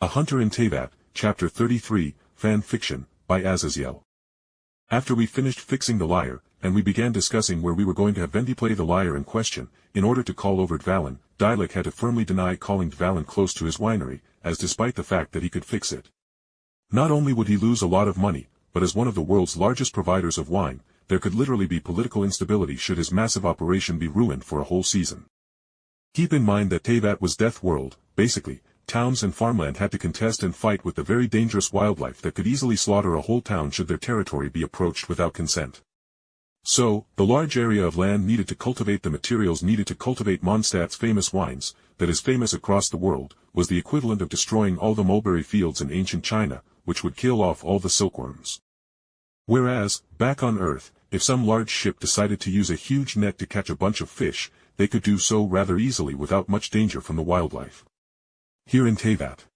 A Hunter in Teyvat, Chapter 33, Fan Fiction, by Azazyel. After we finished fixing the lyre, and we began discussing where we were going to have Venti play the lyre in question, in order to call over Dvalin, Diluc had to firmly deny calling Dvalin close to his winery, as despite the fact that he could fix it. Not only would he lose a lot of money, but as one of the world's largest providers of wine, there could literally be political instability should his massive operation be ruined for a whole season. Keep in mind that Teyvat was Death World, basically. Towns and farmland had to contest and fight with the very dangerous wildlife that could easily slaughter a whole town should their territory be approached without consent. So, the large area of land needed to cultivate the materials needed to cultivate Mondstadt's famous wines, that is famous across the world, was the equivalent of destroying all the mulberry fields in ancient China, which would kill off all the silkworms. Whereas, back on Earth, if some large ship decided to use a huge net to catch a bunch of fish, they could do so rather easily without much danger from the wildlife. Here in Teyvat.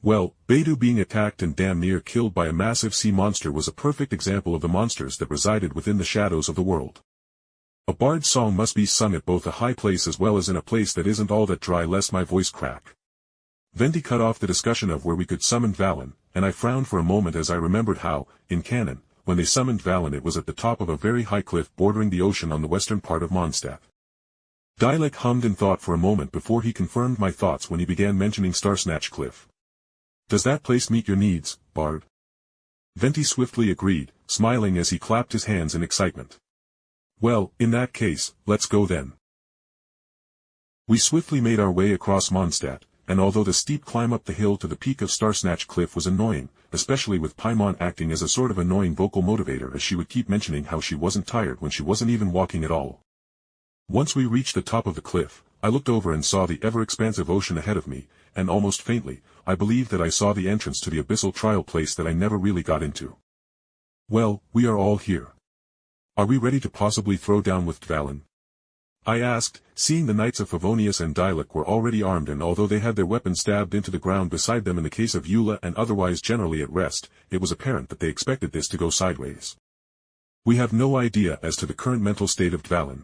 Well, Beidou being attacked and damn near killed by a massive sea monster was a perfect example of the monsters that resided within the shadows of the world. A bard's song must be sung at both a high place as well as in a place that isn't all that dry lest my voice crack. Venti cut off the discussion of where we could summon Dvalin, and I frowned for a moment as I remembered how, in canon, when they summoned Dvalin it was at the top of a very high cliff bordering the ocean on the western part of Mondstadt. Diluc hummed in thought for a moment before he confirmed my thoughts when he began mentioning Starsnatch Cliff. Does that place meet your needs, Bard? Venti swiftly agreed, smiling as he clapped his hands in excitement. Well, in that case, let's go then. We swiftly made our way across Mondstadt, and although the steep climb up the hill to the peak of Starsnatch Cliff was annoying, especially with Paimon acting as a sort of annoying vocal motivator as she would keep mentioning how she wasn't tired when she wasn't even walking at all. Once we reached the top of the cliff, I looked over and saw the ever-expansive ocean ahead of me, and almost faintly, I believed that I saw the entrance to the abyssal trial place that I never really got into. Well, we are all here. Are we ready to possibly throw down with Dvalin? I asked, seeing the knights of Favonius and Diluc were already armed and although they had their weapons stabbed into the ground beside them in the case of Eula and otherwise generally at rest, it was apparent that they expected this to go sideways. We have no idea as to the current mental state of Dvalin.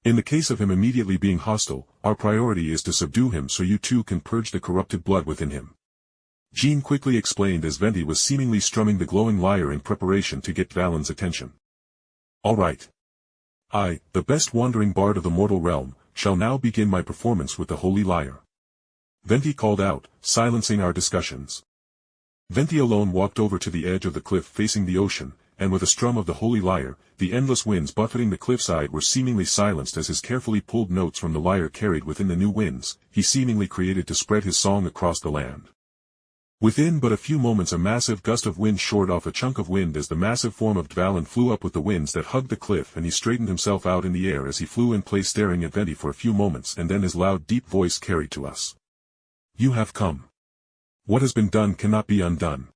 In the case of him immediately being hostile, our priority is to subdue him so you too can purge the corrupted blood within him. Jean quickly explained as Venti was seemingly strumming the glowing lyre in preparation to get Dvalin's attention. All right. I, the best wandering bard of the mortal realm, shall now begin my performance with the holy lyre. Venti called out, silencing our discussions. Venti alone walked over to the edge of the cliff facing the ocean, and with a strum of the holy lyre, the endless winds buffeting the cliffside were seemingly silenced as his carefully pulled notes from the lyre carried within the new winds, he seemingly created to spread his song across the land. Within but a few moments a massive gust of wind shored off a chunk of wind as the massive form of Dvalin flew up with the winds that hugged the cliff and he straightened himself out in the air as he flew in place staring at Venti for a few moments and then his loud deep voice carried to us. You have come. What has been done cannot be undone.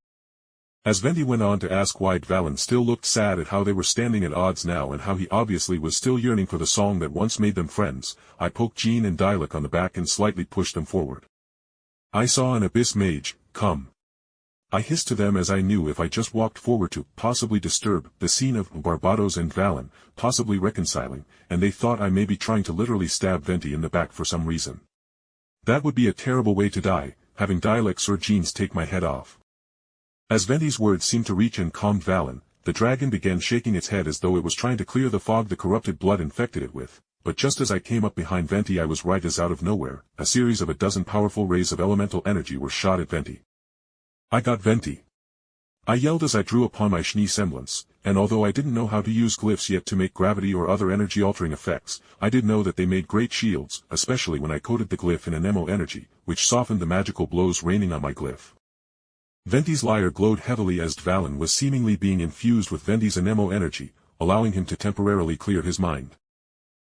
As Venti went on to ask why Dvalin still looked sad at how they were standing at odds now and how he obviously was still yearning for the song that once made them friends, I poked Jean and Diluc on the back and slightly pushed them forward. I saw an abyss mage, come. I hissed to them as I knew if I just walked forward to, possibly disturb, the scene of Barbados and Dvalin, possibly reconciling, and they thought I may be trying to literally stab Venti in the back for some reason. That would be a terrible way to die, having Diluc's or Jean's take my head off. As Venti's words seemed to reach and calm Dvalin, the dragon began shaking its head as though it was trying to clear the fog the corrupted blood infected it with, but just as I came up behind Venti I was right as out of nowhere, a series of a dozen powerful rays of elemental energy were shot at Venti. I got Venti. I yelled as I drew upon my Shni semblance, and although I didn't know how to use glyphs yet to make gravity or other energy-altering effects, I did know that they made great shields, especially when I coated the glyph in Anemo energy, which softened the magical blows raining on my glyph. Venti's lyre glowed heavily as Dvalin was seemingly being infused with Venti's Anemo energy, allowing him to temporarily clear his mind.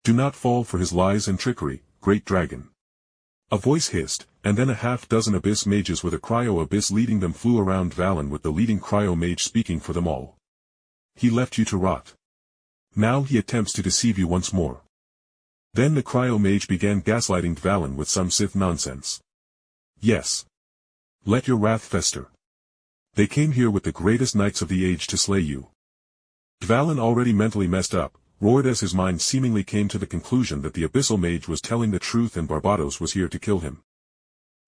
Do not fall for his lies and trickery, great dragon. A voice hissed, and then a half-dozen abyss mages with a cryo-abyss leading them flew around Dvalin with the leading cryo-mage speaking for them all. He left you to rot. Now he attempts to deceive you once more. Then the cryo-mage began gaslighting Dvalin with some Sith nonsense. Yes. Let your wrath fester. They came here with the greatest knights of the age to slay you. Dvalin, already mentally messed up, roared as his mind seemingly came to the conclusion that the abyssal mage was telling the truth and Barbados was here to kill him.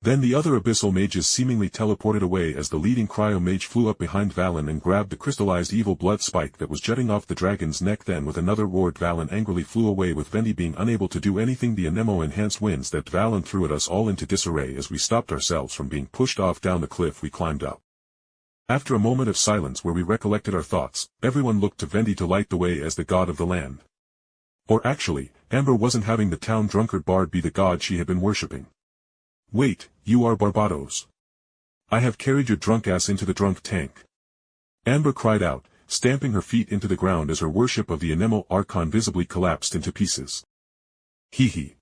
Then the other abyssal mages seemingly teleported away as the leading cryo mage flew up behind Dvalin and grabbed the crystallized evil blood spike that was jutting off the dragon's neck. Then with another roar Dvalin angrily flew away, with Venti being unable to do anything. The anemo-enhanced winds that Dvalin threw at us all into disarray as we stopped ourselves from being pushed off down the cliff we climbed up. After a moment of silence where we recollected our thoughts, everyone looked to Venti to light the way as the god of the land. Or actually, Amber wasn't having the town drunkard bard be the god she had been worshipping. "Wait, you are Barbados. I have carried your drunk ass into the drunk tank," Amber cried out, stamping her feet into the ground as her worship of the Anemo Archon visibly collapsed into pieces. "Hee hee,"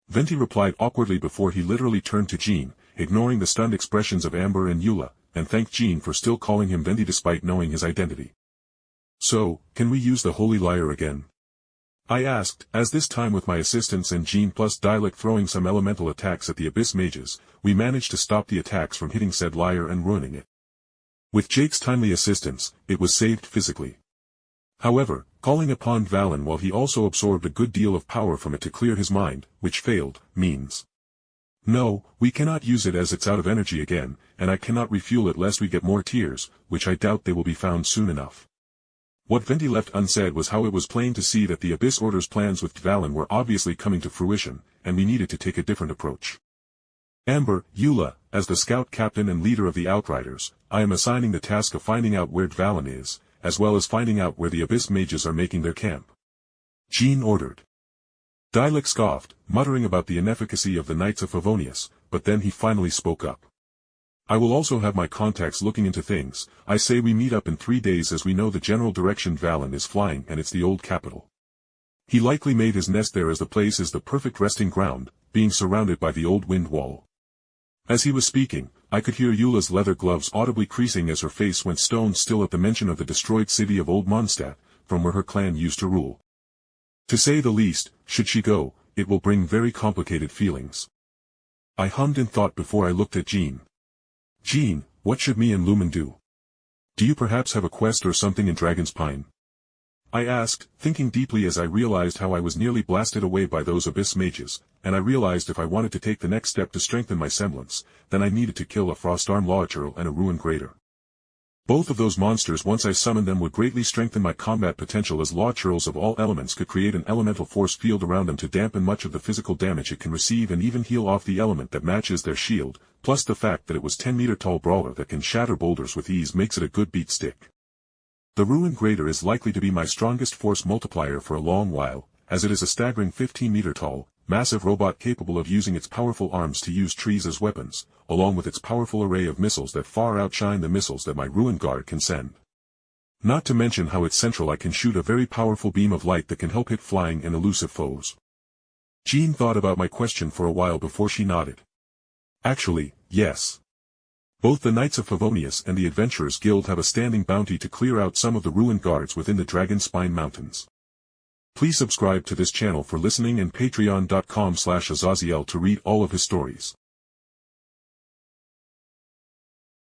Venti replied awkwardly before he literally turned to Jean, ignoring the stunned expressions of Amber and Eula, and thanked Jean for still calling him Venti despite knowing his identity. "So, can we use the holy lyre again?" I asked, as this time with my assistance and Jean plus Diluc throwing some elemental attacks at the abyss mages, we managed to stop the attacks from hitting said lyre and ruining it. With Jake's timely assistance, it was saved physically. However, calling upon Dvalin while he also absorbed a good deal of power from it to clear his mind, which failed, means no, we cannot use it as it's out of energy again, and I cannot refuel it lest we get more tears, which I doubt they will be found soon enough. What Venti left unsaid was how it was plain to see that the Abyss Order's plans with Dvalin were obviously coming to fruition, and we needed to take a different approach. Amber, Eula, as the scout captain and leader of the Outriders, I am assigning the task of finding out where Dvalin is, as well as finding out where the Abyss mages are making their camp. Jean ordered. Diluc scoffed, muttering about the inefficacy of the Knights of Favonius, but then he finally spoke up. "I will also have my contacts looking into things. I say we meet up in 3 days as we know the general direction Dvalin is flying and it's the old capital. He likely made his nest there as the place is the perfect resting ground, being surrounded by the old wind wall." As he was speaking, I could hear Eula's leather gloves audibly creasing as her face went stone still at the mention of the destroyed city of Old Mondstadt, from where her clan used to rule. To say the least, should she go, it will bring very complicated feelings. I hummed in thought before I looked at Jean. "Jean, what should me and Lumen do? Do you perhaps have a quest or something in Dragon's Pine?" I asked, thinking deeply as I realized how I was nearly blasted away by those abyss mages, and I realized if I wanted to take the next step to strengthen my semblance, then I needed to kill a Frostarm Lawchurl and a Ruin Greater. Both of those monsters once I summoned them would greatly strengthen my combat potential, as Lawchurls of all elements could create an elemental force field around them to dampen much of the physical damage it can receive and even heal off the element that matches their shield, plus the fact that it was 10-meter tall brawler that can shatter boulders with ease makes it a good beat stick. The Ruin Greater is likely to be my strongest force multiplier for a long while, as it is a staggering 15-meter tall, massive robot capable of using its powerful arms to use trees as weapons, along with its powerful array of missiles that far outshine the missiles that my Ruin Guard can send. Not to mention how its central eye can shoot a very powerful beam of light that can help hit flying and elusive foes. Jean thought about my question for a while before she nodded. "Actually, yes. Both the Knights of Favonius and the Adventurers Guild have a standing bounty to clear out some of the Ruin Guards within the Dragon Spine Mountains. Please subscribe to this channel for listening and patreon.com/Azazyel to read all of his stories.